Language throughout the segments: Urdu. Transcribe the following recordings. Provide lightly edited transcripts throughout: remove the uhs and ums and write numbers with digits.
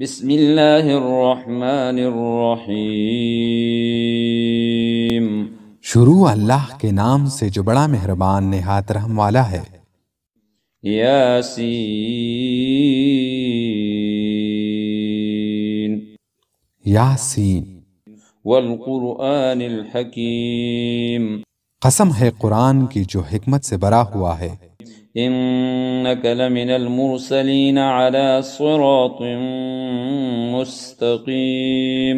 بسم اللہ الرحمن الرحیم۔ شروع اللہ کے نام سے جو بڑا مہربان نہایت رحم والا ہے۔ یاسین یاسین، والقرآن الحکیم، قسم ہے قرآن کی جو حکمت سے بھرا ہوا ہے۔ انک لمن المرسلین علی صراط مستقیم۔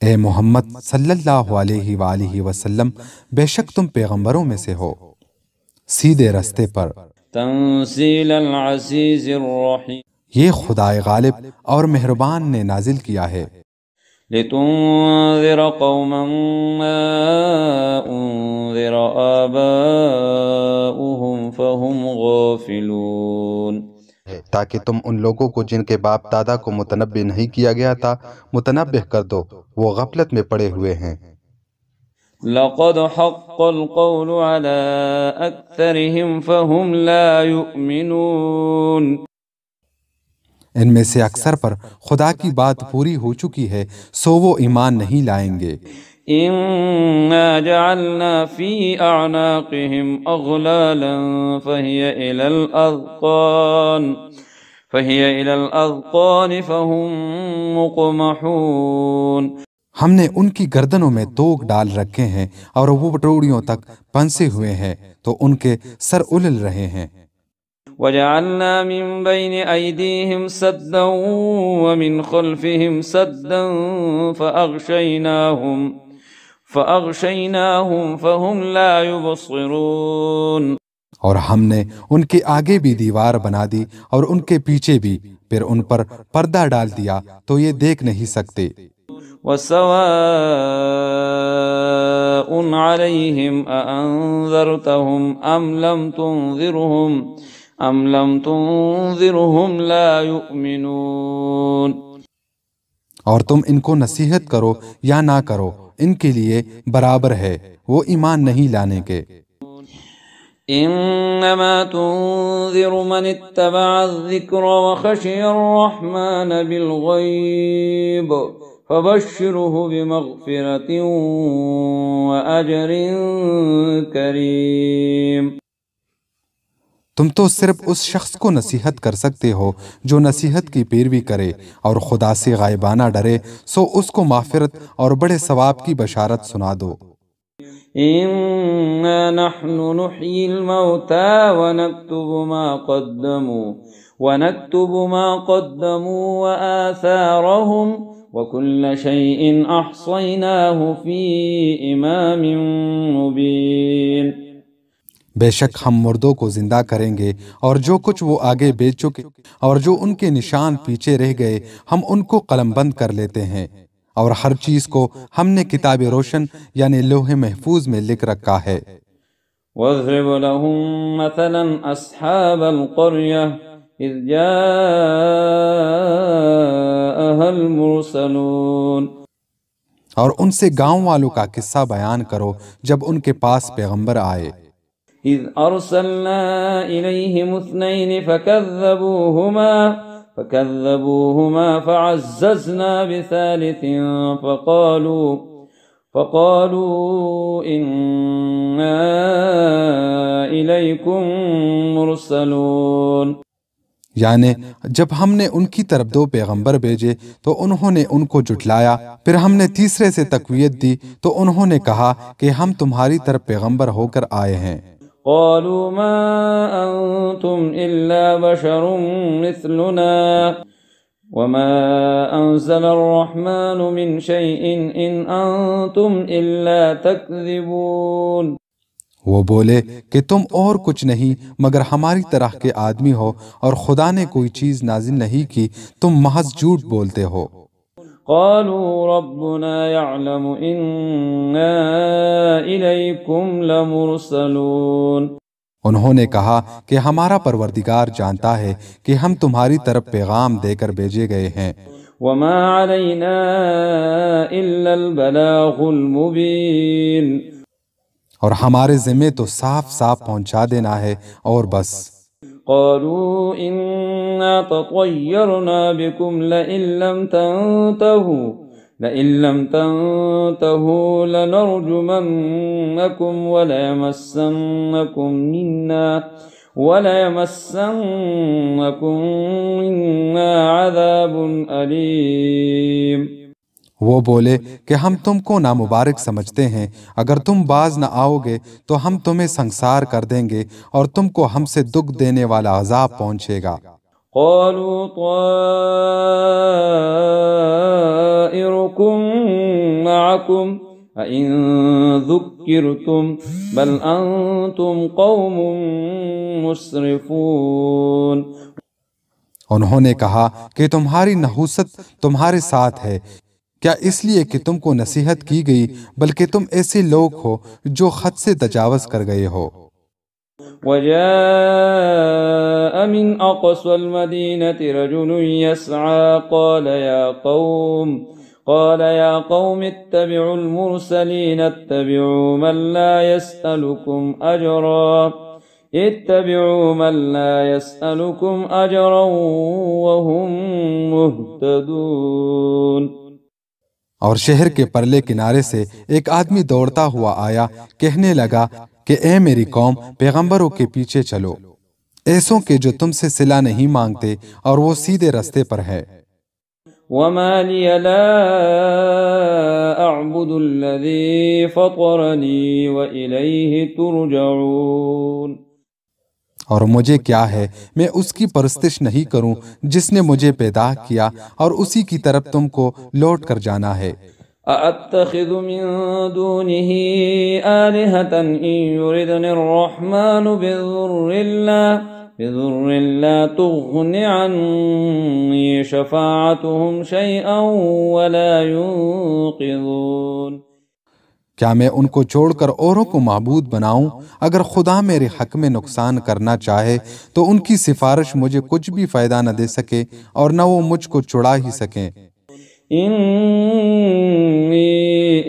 اے محمد صلی اللہ علیہ وآلہ وسلم، بے شک تم پیغمبروں میں سے ہو، سیدھے رستے پر۔ تنزیل العزیز الرحیم، یہ خدائے غالب اور مہربان نے نازل کیا ہے۔ لتنذر قوما ما انذر آباؤهم فهم غافلون، تاکہ تم ان لوگوں کو جن کے باپ دادا کو متنبہ نہیں کیا گیا تھا متنبہ کر دو، وہ غفلت میں پڑے ہوئے ہیں۔ لقد حق القول على أكثرهم فهم لا يؤمنون، ان میں سے اکثر پر خدا کی بات پوری ہو چکی ہے، سو وہ ایمان نہیں لائیں گے۔ إنا جعلنا في أعناقهم أغلالا فهي إلى الأذقان فهم مقمحون، ہم نے ان کی گردنوں میں توق ڈال رکھے ہیں اور وہ پٹوڑیوں تک پنسے ہوئے ہیں تو ان کے سر اُلل رہے ہیں۔ وجعلنا من بين أيديهم سدا ومن خلفهم سدا فأغشيناهم فهم لا يبصرون، اور ہم نے ان کے آگے بھی دیوار بنا دی اور ان کے پیچھے بھی، پھر ان پر پردہ ڈال دیا تو یہ دیکھ نہیں سکتے۔ وسواء عليهم أأنذرتهم أم لم تنذرهم لا يؤمنون، اور تم ان کو نصیحت کرو یا نہ کرو، ان کے لیے برابر ہے، وہ ایمان نہیں لانے کے۔ انما تنذر من اتبع الذکر وخشی الرحمن بالغیب فبشره بمغفرة وأجر کریم۔ تم تو صرف اس شخص کو نصیحت کر سکتے ہو جو نصیحت کی پیروی کرے اور خدا سے غائبانہ ڈرے، سو اس کو مغفرت اور بڑے ثواب کی بشارت سنا دو۔ إنا نحن نحيي الموتى ونكتب ما قدموا وآثارهم وكل شيء أحصيناه في إمام مبين۔ بے شک ہم مردوں کو زندہ کریں گے اور جو کچھ وہ آگے بیچ چکے اور جو ان کے نشان پیچھے رہ گئے ہم ان کو قلم بند کر لیتے ہیں، اور ہر چیز کو ہم نے کتاب روشن یعنی لوح محفوظ میں لکھ رکھا ہے۔ واضرب لهم مثلا أصحاب القرية إذ جاءها المرسلون، اور ان سے گاؤں والوں کا قصہ بیان کرو جب ان کے پاس پیغمبر آئے۔ إذ أرسلنا إليهم 2 فكذبوهما فعززنا بثالث فقالوا إنا إليكم مرسلون، یعنی جب ہم نے ان کی طرف 2 پیغمبر بھیجے تو انہوں نے ان کو جھٹلایا، پھر ہم نے تیسرے سے تقویت دی تو انہوں نے کہا کہ ہم تمہاری طرف پیغمبر ہو کر آئے ہیں۔ قالوا ما أنتم إلا بشر مثلنا وما أنزل الرحمن من شيء إن أنتم إلا تكذبون، وہ بولے کہ تم اور کچھ نہیں مگر ہماری طرح کے آدمی ہو اور خدا نے کوئی چیز نازل نہیں کی، تم محض جھوٹ بولتے ہو۔ قالوا ربنا يعلم إنا إليكم لمرسلون، انہوں نے کہا کہ ہمارا پروردگار جانتا ہے کہ ہم تمہاری طرف پیغام دے کر بھیجے گئے ہیں۔ وما علينا إلا البلاغ المبين، اور ہمارے ذمے تو صاف صاف پہنچا دینا ہے اور بس۔ قالوا إنا تطيرنا بكم لئن لم تنتهوا لنرجمنكم وليمسنكم منا عذاب أليم۔ وہ بولے کہ ہم تم کو نامبارک سمجھتے ہیں، اگر تم باز نہ آؤ گے تو ہم تمہیں سنسار کر دیں گے اور تم کو ہم سے دکھ دینے والا عذاب پہنچے گا۔ قالوا طائركم معكم أئن ذكرتم بل أنتم قوم مسرفون۔ انہوں نے کہا کہ تمہاری نحوست تمہارے ساتھ ہے، کیا اس لیے کہ تم کو نصیحت کی گئی، بلکہ تم ایسے لوگ ہو جو حد سے تجاوز کر گئے ہو۔ وجاء من أقصى المدينة رجل يسعى قال يا قوم اتبعوا المرسلين اتبعوا من لا يسألكم أجرا وهم مهتدون۔ اور شہر کے پرلے کنارے سے ایک آدمی دوڑتا ہوا آیا، کہنے لگا کہ اے میری قوم، پیغمبروں کے پیچھے چلو، ایسوں کے جو تم سے صلہ نہیں مانگتے اور وہ سیدھے رستے پر ہے۔ وما لي لا أعبد الذي فطرني وإليه ترجعون۔ اور مجھے کیا ہے، میں اس کی پرستش نہیں کروں جس نے مجھے پیدا کیا اور اسی کی طرف تم کو لوٹ کر جانا ہے۔ أأتخذ من دونه آلهة إن يردني الرحمن بضر لا تغن عني شفاعتهم شيئا ولا ينقذون۔ کیا میں ان کو چھوڑ کر اوروں کو معبود بناؤں؟ اگر خدا میرے حق میں نقصان کرنا چاہے تو ان کی سفارش مجھے کچھ بھی فائدہ نہ دے سکے اور نہ وہ مجھ کو چھڑا ہی سکیں۔ انی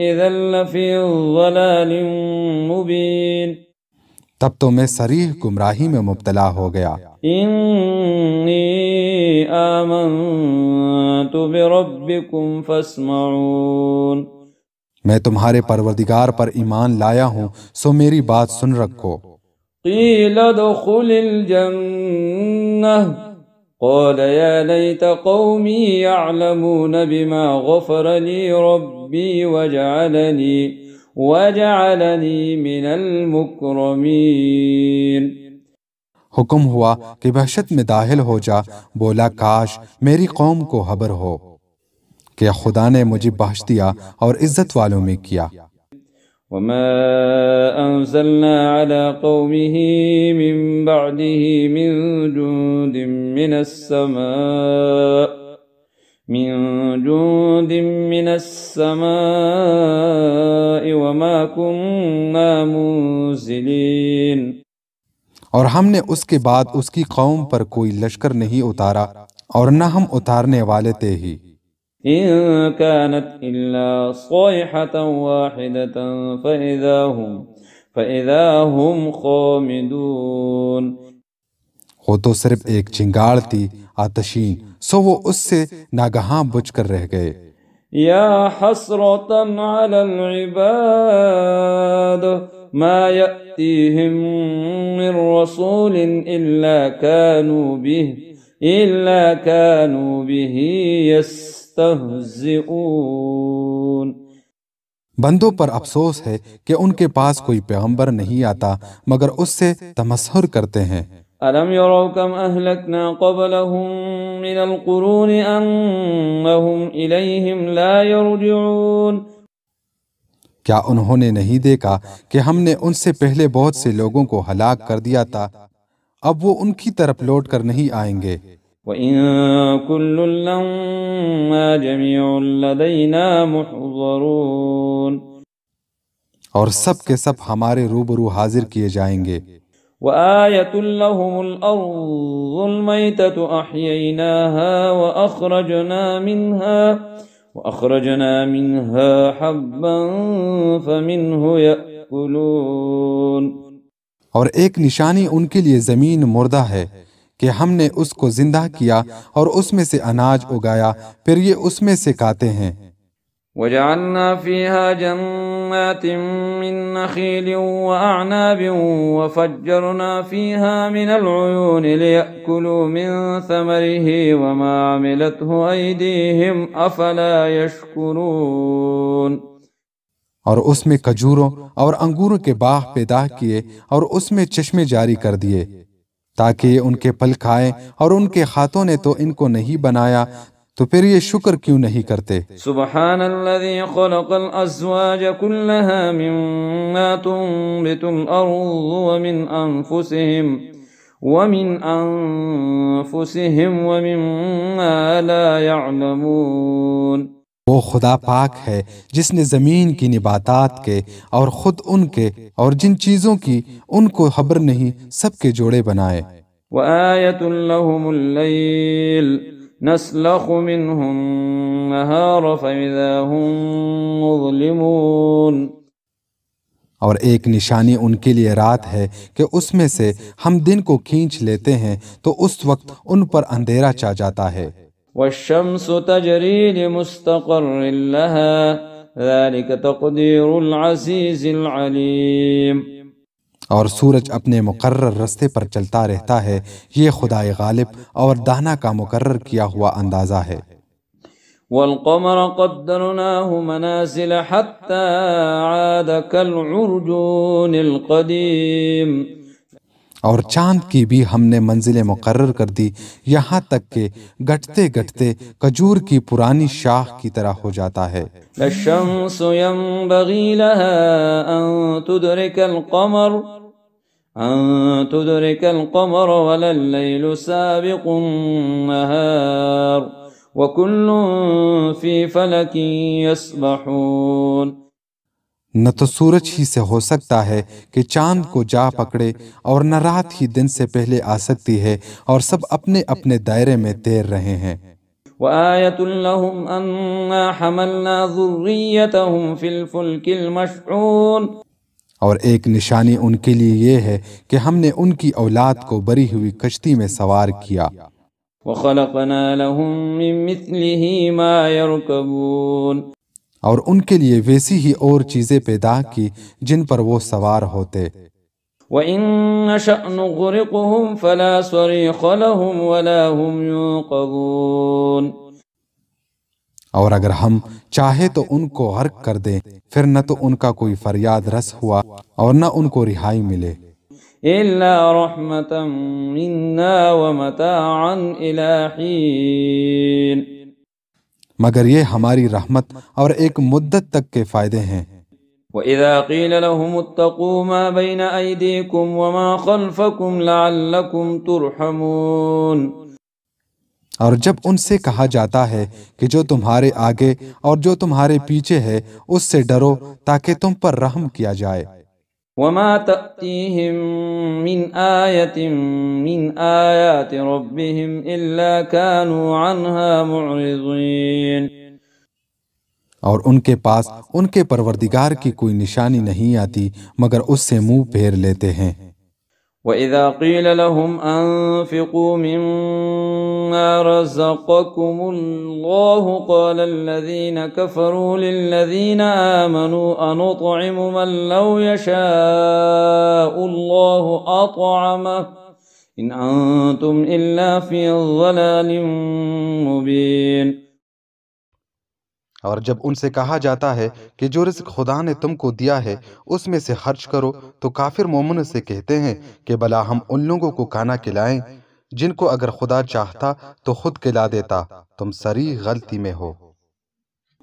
اذا لفی ضلال مبین، تب تو میں صریح گمراہی میں مبتلا ہو گیا۔ انی آمنت بربکم فاسمعون، میں تمہارے پروردگار پر ایمان لایا ہوں، سو میری بات سن رکھو۔ قیل ادخل الجنہ قال يا ليت قومي يعلمون بما غفر لي ربي وجعلني من المكرمين۔ حکم ہوا کہ وحشت میں داخل ہو جا، بولا کاش میری قوم کو خبر ہو کہ خدا نے مجھے بخش دیا اور عزت والوں میں کیا۔ وما أنزلنا على قومه من بعده من جند من السماء وما كنا منزلين۔ اور ہم نے اس کے بعد اس کی قوم پر کوئی لشکر نہیں اتارا اور نہ ہم اتارنے والے تھے ہی۔ إن كانت إلا صيحة واحدة فإذا هم خامدون۔ وہ تو صرف ایک چنگاڑ تھی آتشین، سو وہ اس سے ناگہاں بجھ کر رہ گئے۔ یا حسرة على العباد ما يأتيهم من رسول إلا كانوا به يستهزئون۔ بندوں پر افسوس ہے کہ ان کے پاس کوئی پیغمبر نہیں آتا مگر اس سے تمسخر کرتے ہیں۔ أَلَمْ يَرَوْا كَمْ أَهْلَكْنَا قَبْلَهُمْ مِنَ الْقُرُونِ أَنَّهُمْ إِلَيْهِمْ لَا يَرْجِعُونَ۔ کیا انہوں نے نہیں دیکھا کہ ہم نے ان سے پہلے بہت سے لوگوں کو ہلاک کر دیا تھا، اب وہ ان کی طرف لوٹ کر نہیں آئیں گے۔ وَإِن كُلٌّ لَّمَّا جَمِيعٌ لَّدَيْنَا مُحْضَرُونَ۔ اور سب کے سب ہمارے روبرو حاضر کیے جائیں گے۔ وآية لهم الأرض الميتة أحييناها وأخرجنا منها حبا فمنه يأكلون۔ اور ایک نشانی ان کے لیے زمین مردہ ہے، کہ ہم نے اس کو زندہ کیا اور اس میں سے اناج اگایا، پھر یہ اس میں سے کھاتے ہیں۔ وجعلنا فيها جنات من نخيل وأعناب وفجرنا فيها من العيون ليأكلوا من ثمره وما عملته أيديهم أفلا يشكرون۔ اور اس میں کھجوروں اور انگوروں کے باغ پیدا کیے اور اس میں چشمے جاری کر دیے تاکہ یہ ان کے پھل کھائیں، اور ان کے ہاتھوں نے تو ان کو نہیں بنایا، تو پھر یہ شکر کیوں نہیں کرتے؟ سبحان الذي خلق الأزواج كلها مما تنبت الأرض ومن أنفسهم ومما لا يعلمون۔ وہ خدا پاک ہے جس نے زمین کی نباتات کے اور خود ان کے اور جن چیزوں کی ان کو خبر نہیں سب کے جوڑے بنائے۔ وآية لهم الليل نسلخ منه النهار فإذا هم مظلمون۔ اور ایک نشانی ان کے لیے رات ہے کہ اس میں سے ہم دن کو کھینچ لیتے ہیں تو اس وقت ان پر اندھیرا چھا جاتا ہے۔ والشمس تجري لمستقر لها ذلك تقدير العزيز العليم۔ اور سورج اپنے مقرر رستے پر چلتا رہتا ہے، یہ خدائے غالب اور دانا کا مقرر کیا ہوا اندازہ ہے۔ والقمر قدرناه منازل حتى عاد كالعرجون القديم۔ اور چاند کی بھی ہم نے منزلیں مقرر کر دی، یہاں تک کہ گٹتے گٹتے کھجور کی پرانی شاخ کی طرح ہو جاتا ہے۔ الشمس ينبغي لها أن تدرك القمر ولا الليل سابق النهار وكل في فلك يسبحون۔ نہ تو سورج ہی سے ہو سکتا ہے کہ چاند کو جا پکڑے، اور نہ رات ہی دن سے پہلے آ سکتی ہے، اور سب اپنے اپنے دائرے میں تیر رہے ہیں۔ وآية لهم أنا حملنا ذريتهم في الفلك المشحون۔ اور ایک نشانی ان کے لیے یہ ہے کہ ہم نے ان کی اولاد کو بری ہوئی کشتی میں سوار کیا۔ وخلقنا لهم من مثله ما يركبون۔ اور ان کے لیے ویسی ہی اور چیزیں پیدا کی جن پر وہ سوار ہوتے۔ وَإِن نَّشَأْ نُغْرِقْهُمْ فَلَا صَرِيخَ لَهُمْ وَلَا هُمْ يُنقَذُونَ۔ اور اگر ہم چاہے تو ان کو غرق کر دیں، پھر نہ تو ان کا کوئی فریاد رس ہوا اور نہ ان کو رہائی ملے۔ إِلَّا رَحْمَةً مِّنَّا وَمَتَاعًا إِلَىٰ حِينٍ۔ مگر یہ ہماری رحمت اور ایک مدت تک کے فائدے ہیں۔ وَإِذَا قِيلَ لَهُمُ اتَّقُوا مَا بَيْنَ أَيْدِيكُمْ وَمَا خَلْفَكُمْ لَعَلَّكُمْ تُرْحَمُونَ۔ اور جب ان سے کہا جاتا ہے کہ جو تمہارے آگے اور جو تمہارے پیچھے ہے اس سے ڈرو تاکہ تم پر رحم کیا جائے۔ وَمَا تَأْتِيهِم مِّنْ آيَةٍ مِّنْ آيَاتِ رَبِّهِمْ إِلَّا كَانُوا عَنْهَا مُعْرِضِينَ۔ اور ان کے پاس ان کے پروردگار کی کوئی نشانی نہیں آتی مگر اس سے منہ پھیر لیتے ہیں۔ وَإِذَا قِيلَ لَهُمْ أَنفِقُوا مِمَّا رَزَقَكُمُ اللَّهُ قَالَ الَّذِينَ كَفَرُوا لِلَّذِينَ آمَنُوا أَنُطْعِمُ مَن لَّوْ يَشَاءُ اللَّهُ أَطْعَمَهُ إِنْ أَنتُمْ إِلَّا فِي ضَلَالٍ مُّبِينٍ۔ اور جب ان سے کہا جاتا ہے کہ جو رزق خدا نے تم کو دیا ہے اس میں سے خرچ کرو، تو کافر مومن سے کہتے ہیں کہ بلا ہم ان لوگوں کو کھانا کھلائیں جن کو اگر خدا چاہتا تو خود کھلا دیتا، تم صریح غلطی میں ہو۔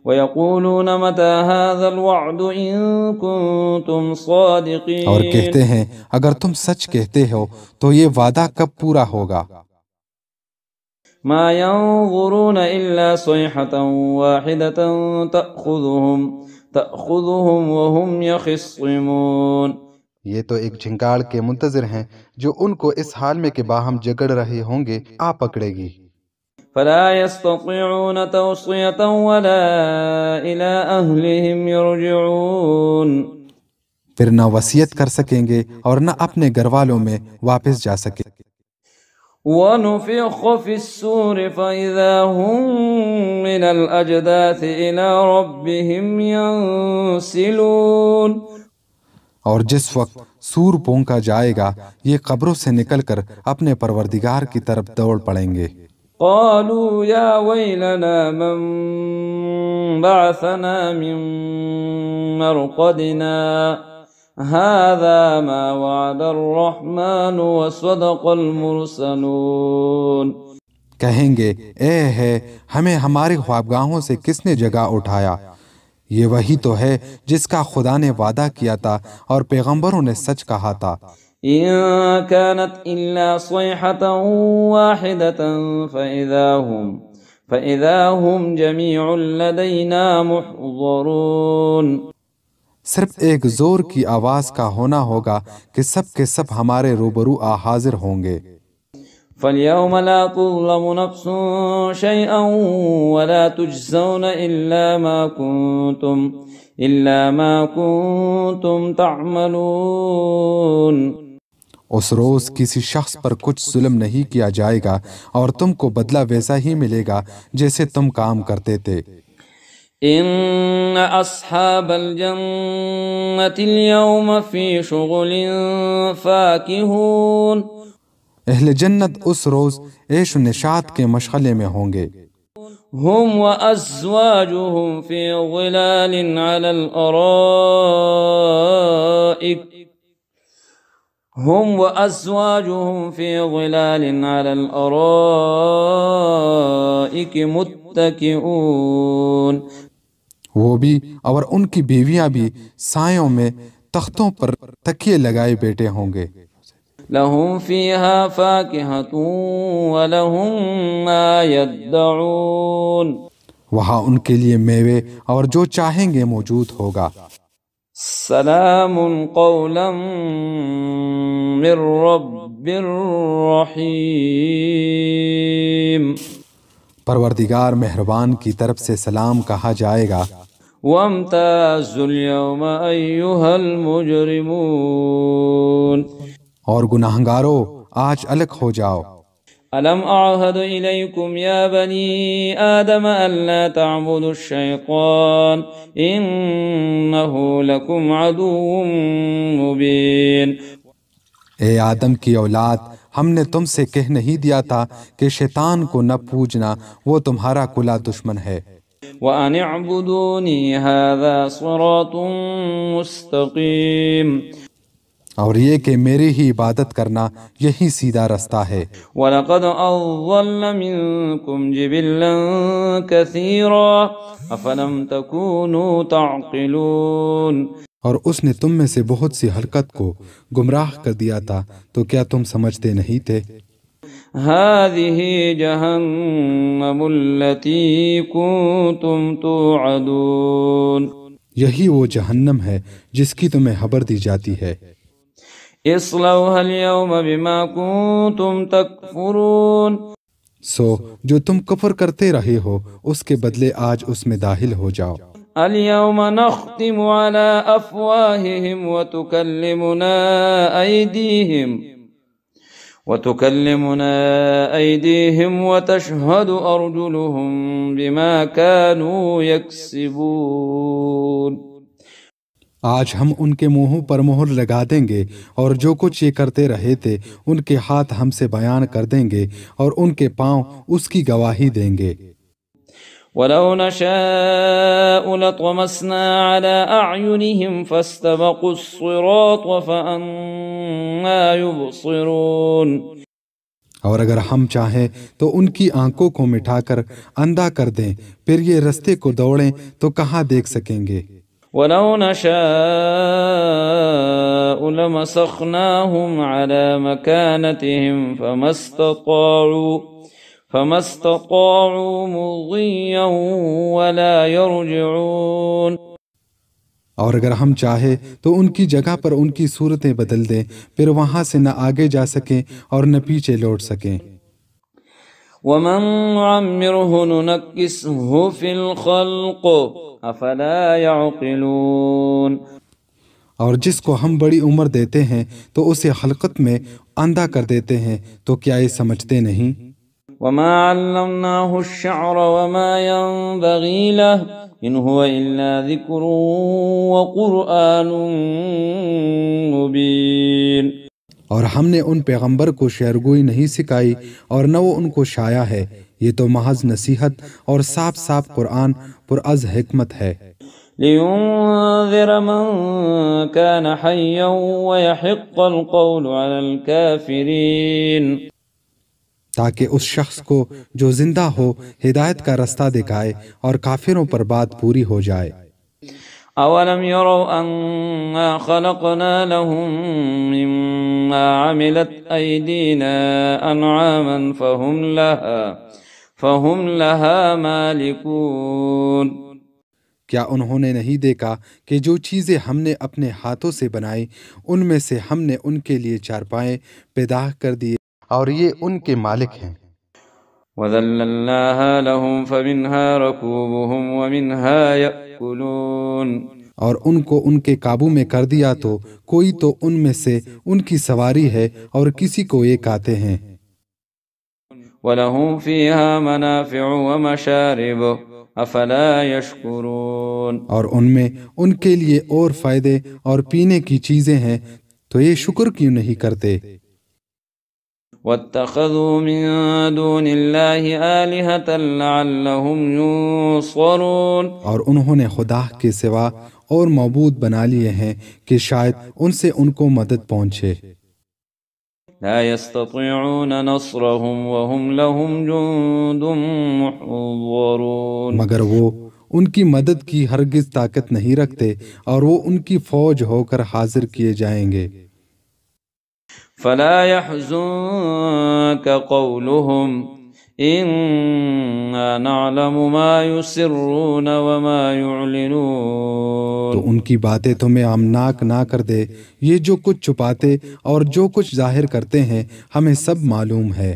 وَيَقُولُونَ مَتَى هَذَا الْوَعْدُ إِن كُنتُمْ صَادِقِينَ۔ اور کہتے ہیں اگر تم سچ کہتے ہو تو یہ وعدہ کب پورا ہوگا؟ ما ينظرون إلا صيحة واحدة تأخذهم وهم يخصمون۔ یہ تو ایک جھنکار کے منتظر ہیں جو ان کو اس حال میں کہ باہم جگڑ رہے ہوں گے آ پکڑے گی۔ فلا يستطيعون توصية ولا إلى أهلهم يرجعون۔ پھر نہ وصیت کر سکیں گے اور نہ اپنے گھر والوں میں واپس جا سکیں۔ ونفخ في السور فإذا هم من الأجداث إلى ربهم ينسلون. اور جس وقت سور پونکا جائے گا یہ قبروں سے نکل کر اپنے پروردگار کی طرف دوڑ پڑیں گے. قالوا يا ويلنا من بعثنا من مرقدنا هذا ما وعد الرحمن وصدق المرسلون. کہیں گے اے ہے ہمیں ہماری خوابگاہوں سے کس نے جگا اٹھایا، یہ وہی تو ہے جس کا خدا نے وعدہ کیا تھا اور پیغمبروں نے سچ کہا تھا. إن كانت إلا صيحة واحدة فإذا هم جميع لدينا محضرون. صرف ایک زور کی آواز کا ہونا ہوگا کہ سب کے سب ہمارے روبرو حاضر ہوں گے. فاليوم لا تظلم نفس شيئا ولا تجزون إلا ما كنتم تعملون. اس روز کسی شخص پر کچھ ظلم نہیں کیا جائے گا اور تم کو بدلہ ویسا ہی ملے گا جیسے تم کام کرتے تھے. ان اصحاب الجنة اليوم في شغل فاكهون. اہل جنت اس روز عیش و نشاط کے مشغلے میں ہوں گے. هم وازواجهم في ظلال على الارائك متكئون. وہ بھی اور ان کی بیویاں بھی سایوں میں تختوں پر تکیے لگائے بیٹھے ہوں گے. لهم فيها فاكهة ولهم ما يدعون. وہاں ان کے لیے میوے اور جو چاہیں گے موجود ہوگا. سلام قولا من رب رحیم. پروردگار مہربان کی طرف سے سلام کہا جائے گا. وامتازوا اليوم أيها المجرمون. اور گناہگارو آج الگ ہو جاؤ. ألم أعهد إليكم يا بني آدم ألا تعبدوا الشيطان إنه لكم عدو مبين. اے آدم کی اولاد، ہم نے تم سے کہہ نہیں دیا تھا کہ شیطان کو نہ پوجنا، وہ تمہارا کھلا دشمن ہے. وَأَنِ اعْبُدُونِي هَذَا صِرَاطٌ مُسْتَقِيمٌ. اور یہ کہ میری ہی عبادت کرنا یہی سیدھا رستہ ہے. وَلَقَدْ أَضَلَّ مِنْكُمْ جِبِلًّا كَثِيرًا أَفَلَمْ تَكُونُوا تَعْقِلُونَ. اور اس نے تم میں سے بہت سی حرکت کو گمراہ کر دیا تھا، تو کیا تم سمجھتے نہیں تھے؟ هَذِهِ جَهَنَّمُ الَّتِي كُنْتُمْ تُوعَدُونَ. یہی وہ جہنم ہے جس کی تمہیں خبر دی جاتی ہے. اصلوها اليوم بما كنتم تكفرون. سو جو تم کفر کرتے رہے ہو اس کے بدلے آج اس میں داخل ہو جاؤ. اليوم نختم على أفواههم وتكلمنا أيديهم وتشهد أرجلهم بما كانوا يكسبون. آج ہم ان کے منہوں پر مہر لگا دیں گے اور جو کچھ یہ کرتے رہے تھے ان کے ہاتھ ہم سے بیان کر دیں گے اور ان کے پاؤں اس کی گواہی دیں گے. وَلَوْ نَشَاءُ لَطَمَسْنَا عَلَىٰ أَعْيُنِهِمْ فَاسْتَبَقُوا الصِّرَاطَ فَأَنَّىٰ يُبْصِرُونَ. اور اگر ہم چاہیں تو ان کی آنکھوں کو مٹھا کر اندھا کر دیں، پھر یہ رستے کو دوڑیں تو کہاں دیکھ سکیں گے. وَلَوْ نَشَاءُ لَمَسَخْنَاهُمْ عَلَىٰ مَكَانَتِهِمْ فَمَا اسْتَطَاعُوا مُضِيًّا وَلَا يَرْجِعُونَ. اور اگر ہم چاہے تو ان کی جگہ پر ان کی صورتیں بدل دیں، پھر وہاں سے نہ آگے جا سکیں اور نہ پیچھے لوٹ سکیں. وَمَن نُعَمِّرْهُ نُنَكِّسْهُ فِي الْخَلْقِ أَفَلَا يَعْقِلُونَ. اور جس کو ہم بڑی عمر دیتے ہیں تو اسے خلقت میں اندھا کر دیتے ہیں، تو کیا یہ سمجھتے نہیں؟ وما علمناه الشعر وما ينبغي له إن هو إلا ذكر وقرآن مبين۔ اور ہم نے ان پیغمبر کو شعرگوئی نہیں سکھائی اور نہ وہ ان کو شایا ہے، یہ تو محض نصیحت اور صاف صاف قرآن پرز حکمت ہے۔ لينذر من كان حيا ويحق القول على الكافرين، تاکہ اس شخص کو جو زندہ ہو ہدایت کا رستہ دکھائے اور کافروں پر بات پوری ہو جائے۔ أولم يروا أنا خلقنا لهم مما عملت أيدينا أنعاما فهم لها مالكون، کیا انہوں نے نہیں دیکھا کہ جو چیزیں ہم نے اپنے ہاتھوں سے بنائی ان میں سے ہم نے ان کے لیے چارپائے پیدا کر دیے اور یہ ان کے مالک ہیں۔ وَذَلَّلْنَاهَا لَهُمْ فَمِنْهَا رَكُوبُهُمْ وَمِنْهَا يَأْكُلُونَ، اور ان کو ان کے قابو میں کر دیا تو کوئی تو ان میں سے ان کی سواری ہے اور کسی کو یہ کھاتے ہیں۔ وَلَهُمْ فِيهَا مَنَافِعُ وَمَشَارِبُ أَفَلَا يَشْكُرُونَ، اور ان میں ان کے لیے اور فائدے اور پینے کی چیزیں ہیں، تو یہ شکر کیوں نہیں کرتے؟ وَاتَّخَذُوا مِن دُونِ اللَّهِ آلِهَةً لَعَلَّهُمْ يُنصَرُونَ، اور انہوں نے خدا کے سوا اور معبود بنا لیے ہیں کہ شاید ان سے ان کو مدد پہنچے۔ لا يستطيعون نصرهم وهم لهم جند محضرون، مگر وہ ان کی مدد کی ہرگز طاقت نہیں رکھتے اور وہ ان کی فوج ہو کر حاضر کیے جائیں گے۔ فلا يحزنك قولهم إنا نعلم ما يسرون وما يعلنون، تو ان کی باتیں تمہیں غمناک نہ کر دے، یہ جو کچھ چھپاتے اور جو کچھ ظاہر کرتے ہیں ہمیں سب معلوم ہے۔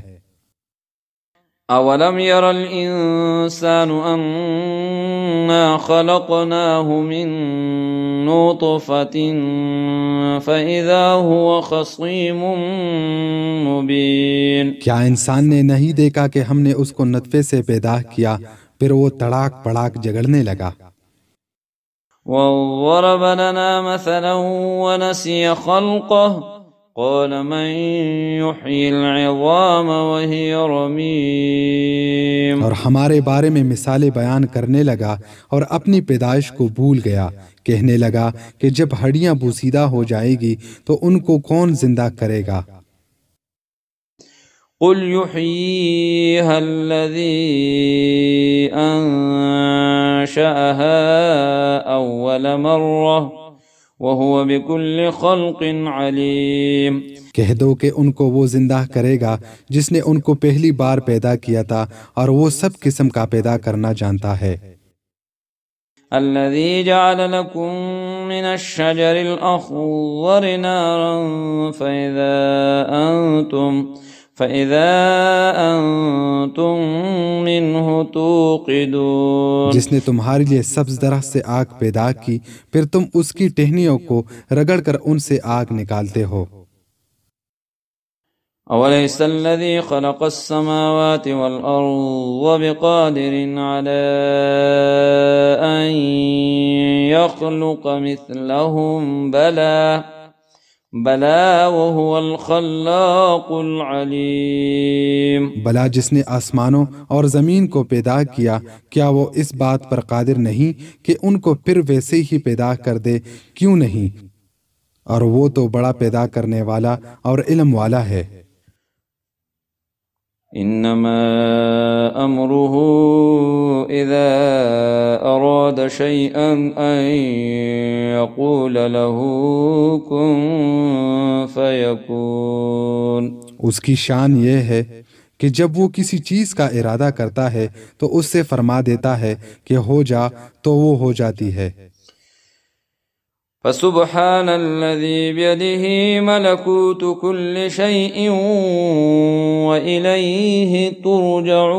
أولم ير الإنسان أنا خلقناه من نطفة فإذا هو خصيم مبين، کیا انسان نے نہیں دیکھا کہ ہم نے اس کو نطفے سے پیدا کیا پھر وہ تڑاک پڑاک جگڑنے لگا۔ وضرب لنا مثلا ونسي خلقه قال من يحيي العظام وهي رميم، اور ہمارے بارے میں مثالیں بیان کرنے لگا اور اپنی پیدائش کو بھول گیا، کہنے لگا کہ جب ہڈیاں بوسیدہ ہو جائے گی تو ان کو کون زندہ کرے گا؟ قل يحييها الذي أنشأها أول مرة وهو بكل خلق عليم، کہہ دو کہ ان کو وہ زندہ کرے گا جس نے ان کو پہلی بار پیدا کیا تھا اور وہ سب قسم کا پیدا کرنا جانتا ہے۔ الذي جعل لكم من الشجر الأخضر نارا فإذا أنتم منه توقدون، جس نے تمہارے لیے سبز درخت سے آگ پیدا کی پھر تم اس کی ٹہنیوں کو رگڑ کر ان سے آگ نکالتے ہو۔ أوليس الذي خلق السماوات والأرض بقادر على أن يخلق مثلهم بلى وهو الخلاق العليم، بلا جس نے آسمانوں اور زمین کو پیدا کیا کیا وہ اس بات پر قادر نہیں کہ ان کو پھر ویسے ہی پیدا کر دے؟ کیوں نہیں؟ اور وہ تو بڑا پیدا کرنے والا اور علم والا ہے۔ إنما أمره إذا أراد شيئا أن يقول له كن فيكون، اس کی شان یہ ہے کہ جب وہ کسی چیز کا ارادہ کرتا ہے تو اس سے فرما دیتا ہے کہ ہو جا تو وہ ہو جاتی ہے۔ فسبحان الذي بيده ملكوت كل شيء وإليه ترجعون،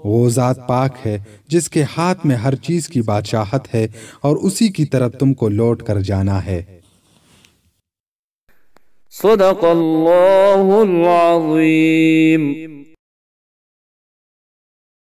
وہ ذات پاک ہے جس کے ہاتھ میں ہر چیز کی بادشاہت ہے اور اسی کی طرف تم کو لوٹ کر جانا ہے۔ صدق اللہ العظیم۔